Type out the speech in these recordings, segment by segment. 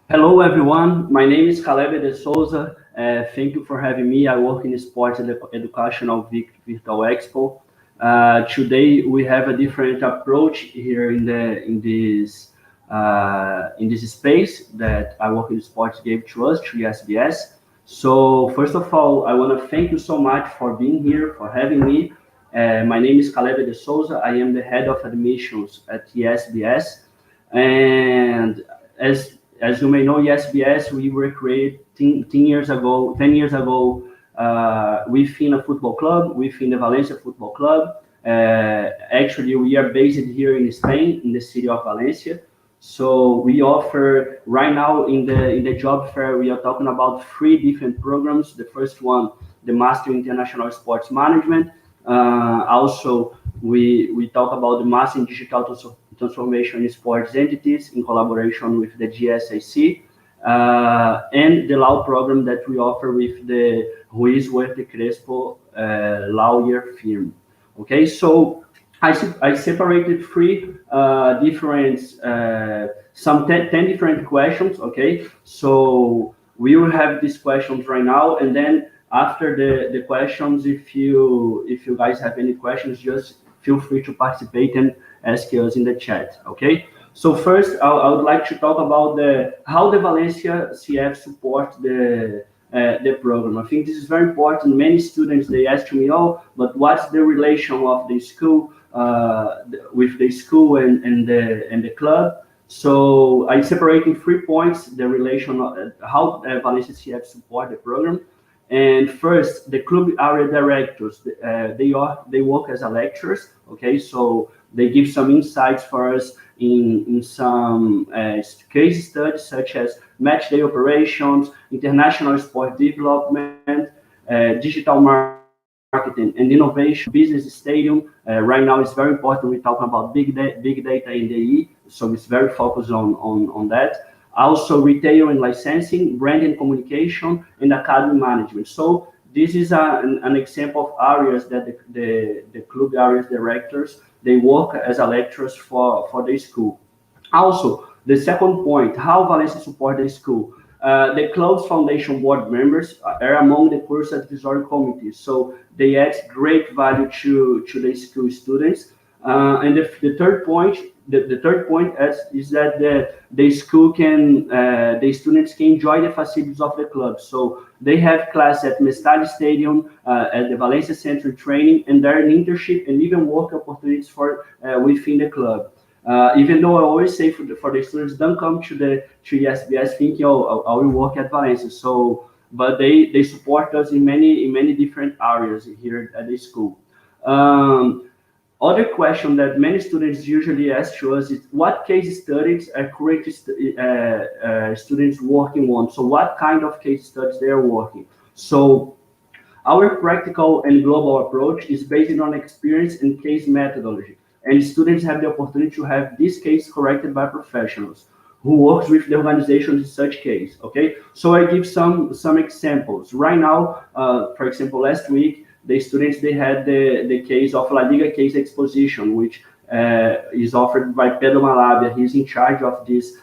Hello, everyone. My name is Caleb de Souza. Thank you for having me. I work in Sports Educational Virtual Expo. Today we have a different approach here in this space that I work in Sports gave to us through ESBS. So first of all, I want to thank you so much for being here, for having me. My name is Caleb de Souza. I am the head of admissions at ESBS, and as you may know, ESBS, we were created 10 years ago, within a football club, within the Valencia Football Club. Actually, we are based here in Spain, in the city of Valencia. So we offer right now in the job fair, we are talking about three different programs. The first one, the Master in International Sports Management. Also, we talk about the Master in Digital Transformation in Sports Entities in collaboration with the GSAC, and the law program that we offer with the Ruiz Huerta Crespo lawyer firm. Okay, so I separated three different, some 10 different questions. Okay, so we will have these questions right now, and then after the questions, if you guys have any questions, just feel free to participate and ask us in the chat. Okay. So first, I would like to talk about how the Valencia CF supports the program. I think this is very important. Many students, they ask me, oh, but what's the relation of the school with the school and the club? So I separate in 3 points the relation of how Valencia CF support the program. And first, the club area directors, they work as a lecturers. Okay, so they give some insights for us in some case studies such as match day operations, international sport development, digital marketing and innovation, business stadium. Right now, it's very important. We're talking about big data in the E, so it's very focused on that. Also, retail and licensing, brand and communication, and academy management. So this is an example of areas that the club areas directors, they work as a lecturers for the school. Also, the second point, how Valencia support the school. The club's foundation board members are among the course advisory committees, so they add great value to the school students. And the third point, the third point is that the school can, the students can enjoy the facilities of the club. So they have class at Mestalla Stadium, at the Valencia Center Training, and there are internship and even work opportunities for within the club. Even though I always say for the students, don't come to ESBS thinking, oh, I will work at Valencia. So, but they support us in many different areas here at the school. Other question that many students usually ask to us is what case studies are current students working on? So what kind of case studies they are working? So our practical and global approach is based on experience and case methodology, and students have the opportunity to have this case corrected by professionals who works with the organization in such case. Okay, so I give some examples. Right now, for example, last week, the students, they had the case of La Liga case exposition, which is offered by Pedro Malabia. He's in charge of this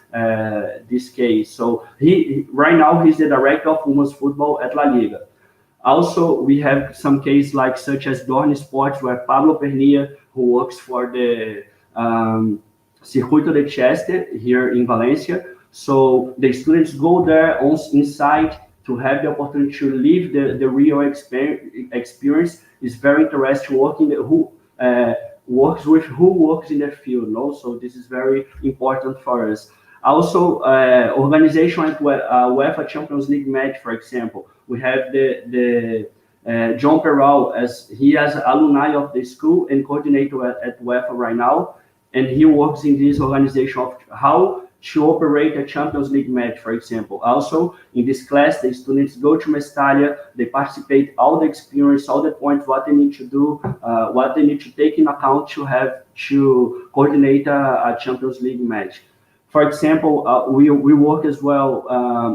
case. So he right now he's the director of women's football at La Liga. Also, we have some cases like such as Dorn Sports, where Pablo Pernia, who works for the Circuito de Chester here in Valencia. So the students go there on inside to have the opportunity to live the real experience. Is very interesting working who works with who works in the field. No? So this is very important for us. Also, organization at UEFA Champions League match, for example, we have the John Peral, as he is alumni of the school and coordinator at UEFA right now, and he works in this organization of how to operate a Champions League match, for example. Also, in this class, the students go to Mestalla, they participate, all the experience, all the points, what they need to do, what they need to take in account to have to coordinate a Champions League match. For example, we work as well.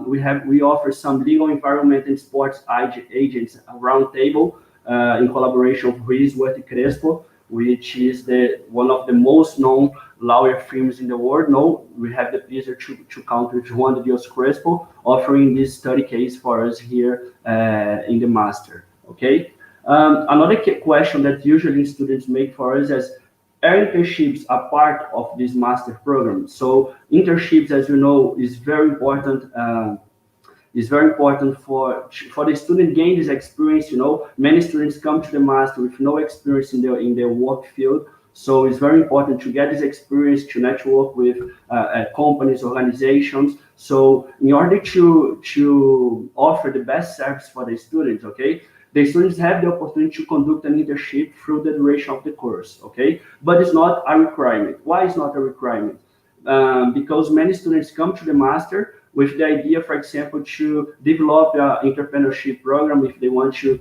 We offer some legal environment and sports agents round table in collaboration with Ruiz Huerta Crespo, which is one of the most known lawyer firms in the world. No, we have the pleasure to count with Juan de Dios Crespo offering this study case for us here in the master. Okay. Another question that usually students make for us is, are internships a part of this master program? So internships, as you know, is very important. Is very important for the student gain this experience. You know, many students come to the master with no experience in their work field. So it's very important to get this experience, to network with companies, organizations. So in order to offer the best service for the students, okay, the students have the opportunity to conduct an internship through the duration of the course, okay? But it's not a requirement. Why is not a requirement? Because many students come to the master with the idea, for example, to develop an entrepreneurship program if they want to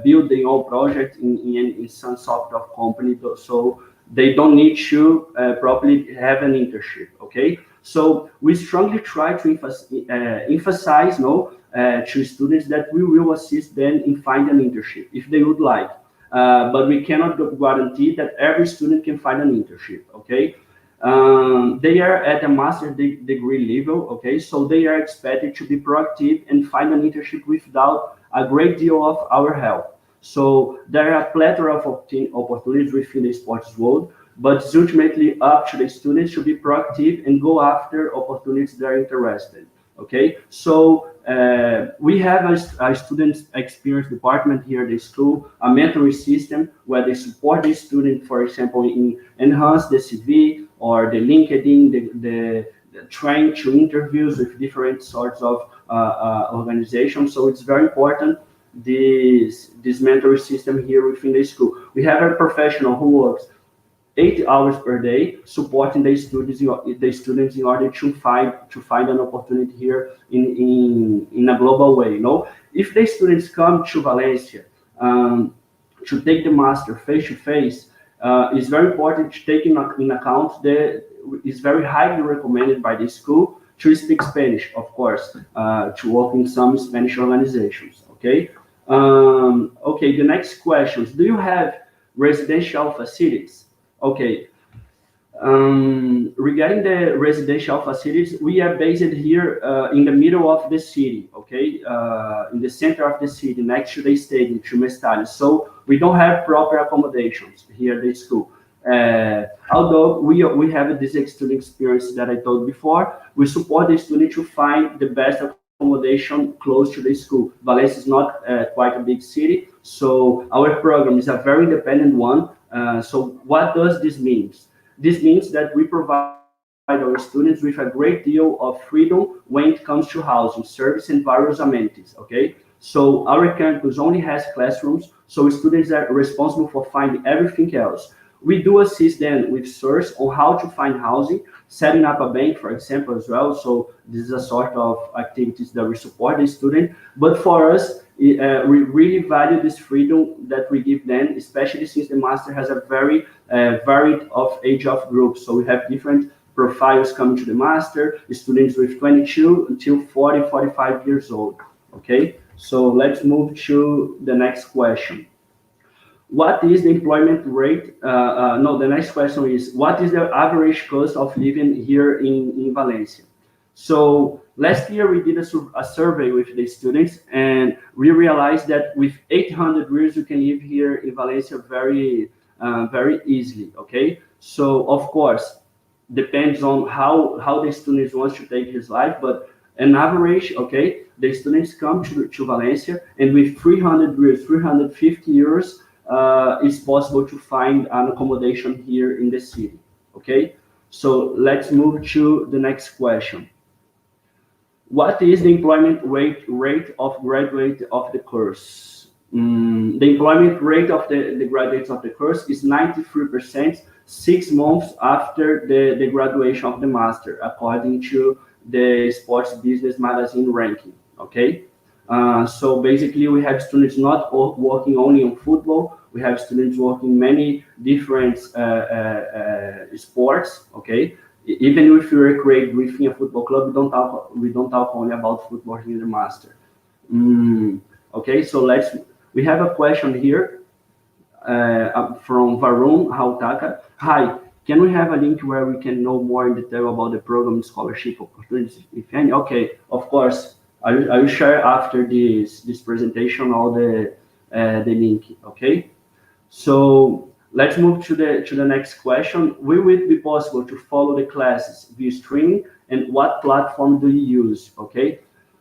build their own project in some sort of company. So they don't need to properly have an internship, okay? So we strongly try to emphasize to students that we will assist them in finding an internship if they would like. But we cannot guarantee that every student can find an internship, okay? They are at a master's degree level, okay? So they are expected to be proactive and find an internship without a great deal of our help. So there are a plethora of opportunities within the sports world, but it's ultimately up to the students to be proactive and go after opportunities they're interested. Okay, so we have a student experience department here at the school, a mentoring system where they support the student, for example, in enhance the CV or the LinkedIn, the train to interviews with different sorts of organizations. So it's very important this mentoring system here within the school. We have a professional who works 8 hours per day supporting the students in order to find an opportunity here in a global way. If the students come to Valencia to take the master face to face, it's very important to take in account that it's very highly recommended by the school to speak Spanish, of course, to work in some Spanish organizations. Okay. Okay. The next question is, do you have residential facilities? Okay. Regarding the residential facilities, we are based here in the middle of the city, okay, in the center of the city, next to the stadium, to Mestalla. So we don't have proper accommodations here at the school. Although we have this student experience that I told before, we support the student to find the best accommodation close to the school. Valencia is not quite a big city, so our program is a very independent one. So what does this mean? This means that we provide our students with a great deal of freedom when it comes to housing, service, and various amenities, okay? So our campus only has classrooms, so students are responsible for finding everything else. We do assist them with search on how to find housing, setting up a bank, for example, as well. So this is a sort of activities that we support the student. But for us, we really value this freedom that we give them, especially since the master has a very varied of age of groups. So we have different profiles coming to the master, students with 22 until 40, 45 years old. Okay, so let's move to the next question. What is the employment rate? No, the next question is, what is the average cost of living here in Valencia? So last year we did a survey with the students, and we realized that with 800 euros you can live here in Valencia very easily. Okay, so of course depends on how the students wants to take his life, but an average, okay, the students come to Valencia, and with 300 euros, 350 euros, it's possible to find an accommodation here in the city. Okay, so let's move to the next question. What is the employment rate of graduate of the course? The employment rate of the graduates of the course is 93%, 6 months after the graduation of the master, according to the Sports Business Magazine ranking. Okay, so basically we have students not working only on football. We have students working many different sports. Okay. Even if you recreate within a football club, we don't talk only about football here in the master. Okay, so we have a question here from Varun Hautaka. Hi, Can we have a link where we can know more in detail about the program scholarship opportunities, if any? Okay, of course. I will share after this presentation all the link. Okay. So let's move to the next question. Will it be possible to follow the classes via streaming, and what platform do you use? Okay.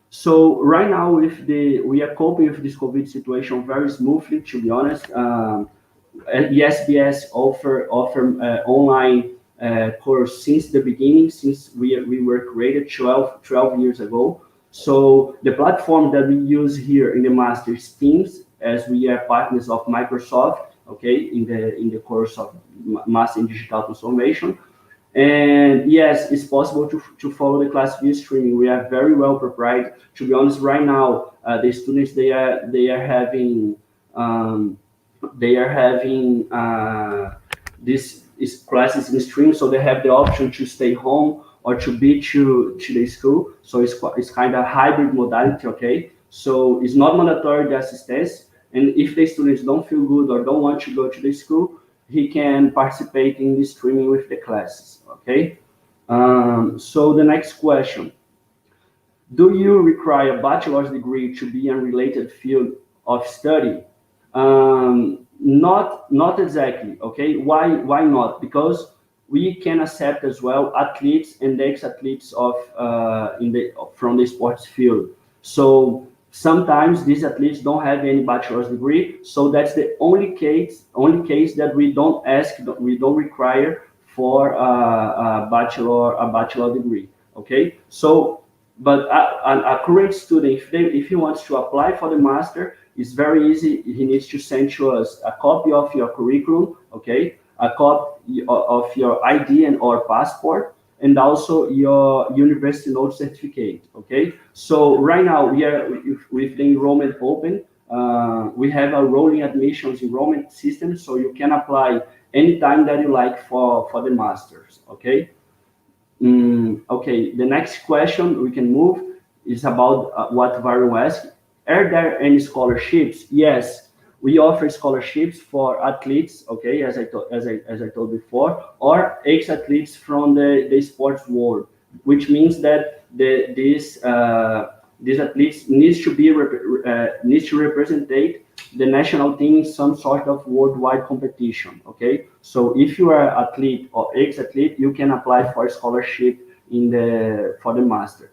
So right now, we are coping with this COVID situation very smoothly. To be honest, ESBS offer online course since the beginning, since we were created 12 years ago. So the platform that we use here in the master is Teams, as we are partners of Microsoft. Okay, in the course of Master in Digital Transformation. And yes, it's possible to follow the class via streaming. We are very well prepared. To be honest, right now, the students they are having this is classes in stream, so they have the option to stay home or to be to the school. So it's kind of hybrid modality. Okay, so it's not mandatory the assistance, and if the students don't feel good or don't want to go to the school, he can participate in the streaming with the classes. Okay. So the next question: do you require a bachelor's degree to be in a related field of study? Not exactly. Okay. Why not? Because we can accept as well athletes and ex-athletes of from the sports field. So sometimes these athletes don't have any bachelor's degree, so that's the only case that we don't require for a bachelor degree. Okay, so but a current student, if he wants to apply for the master, it's very easy. He needs to send to us a copy of your curriculum, okay, a copy of your ID and or passport, and also your university note certificate. Okay, so right now we are with the enrollment open. We have a rolling admissions enrollment system, so you can apply anytime that you like for the masters. Okay. Okay, the next question we can move is about what Varun asked. Are there any scholarships? Yes, we offer scholarships for athletes, okay, as I told before, or ex-athletes from the sports world, which means that these athletes needs to represent the national team in some sort of worldwide competition. Okay, so if you are an athlete or ex-athlete, you can apply for a scholarship for the master.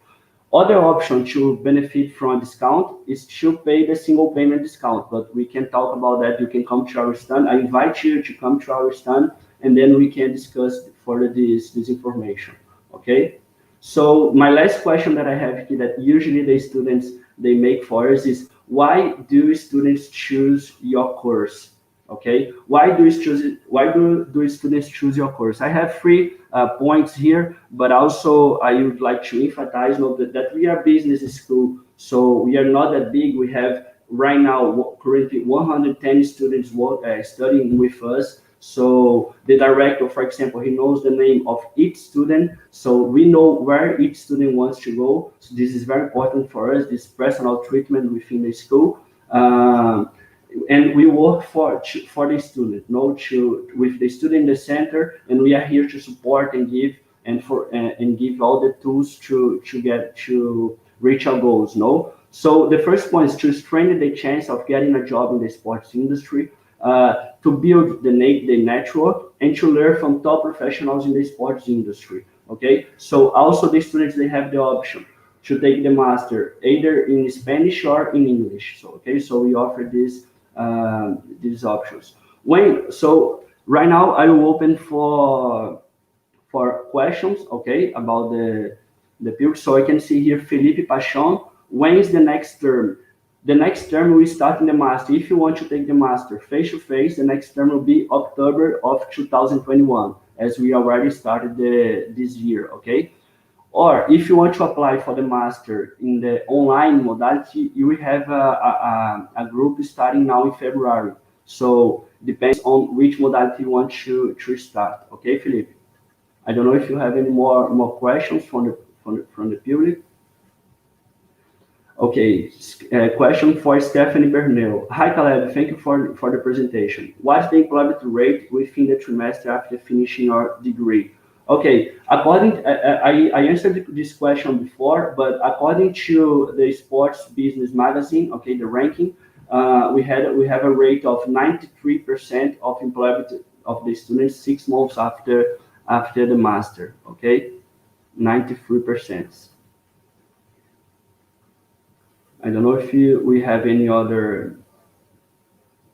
Other option to benefit from a discount is to pay the single payment discount, but we can talk about that. You can come to our stand. I invite you to come to our stand, and then we can discuss further this information. Okay. So my last question that I have here, that usually the students they make for us, is why do students choose your course? Okay, why do students choose your course? I have three points here, but also I would like to emphasize that we are business school, so we are not that big. We have right now currently 110 students studying with us. So the director, for example, he knows the name of each student, so we know where each student wants to go. So this is very important for us, this personal treatment within the school. And we work for the student, with the student in the center, and we are here to support and give and give all the tools to reach our goals. No, so the first point is to strengthen the chance of getting a job in the sports industry, to build the network, and to learn from top professionals in the sports industry. Okay, so also the students, they have the option to take the master either in Spanish or in English. So okay, so we offer these options. So right now I will open for questions, okay, about the period. So I can see here Felipe Pachon. When is the next term? The next term we start in the master. If you want to take the master face to face, the next term will be October of 2021, as we already started this year. Okay. Or if you want to apply for the master in the online modality, you will have a group starting now in February. So depends on which modality you want to start. Okay, Felipe. I don't know if you have any more questions from the public. Okay, question for Stephanie Bernal. Hi, Caleb. Thank you for the presentation. What's the employment rate within the trimester after finishing your degree? Okay, according I answered this question before, but according to the Sports Business Magazine, okay, the ranking, we have a rate of 93% of employment of the students 6 months after the master. Okay, 93%. I don't know if we have any other,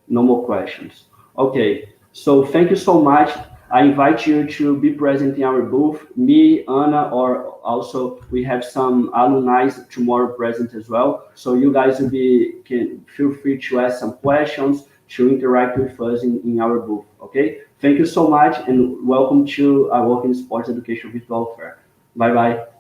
no more questions. Okay, so thank you so much. I invite you to be present in our booth, me, Anna, or also we have some alumni tomorrow present as well. So you guys can feel free to ask some questions, to interact with us in our booth, okay? Thank you so much and welcome to iWorkinSport Education Virtual Fair. Bye-bye.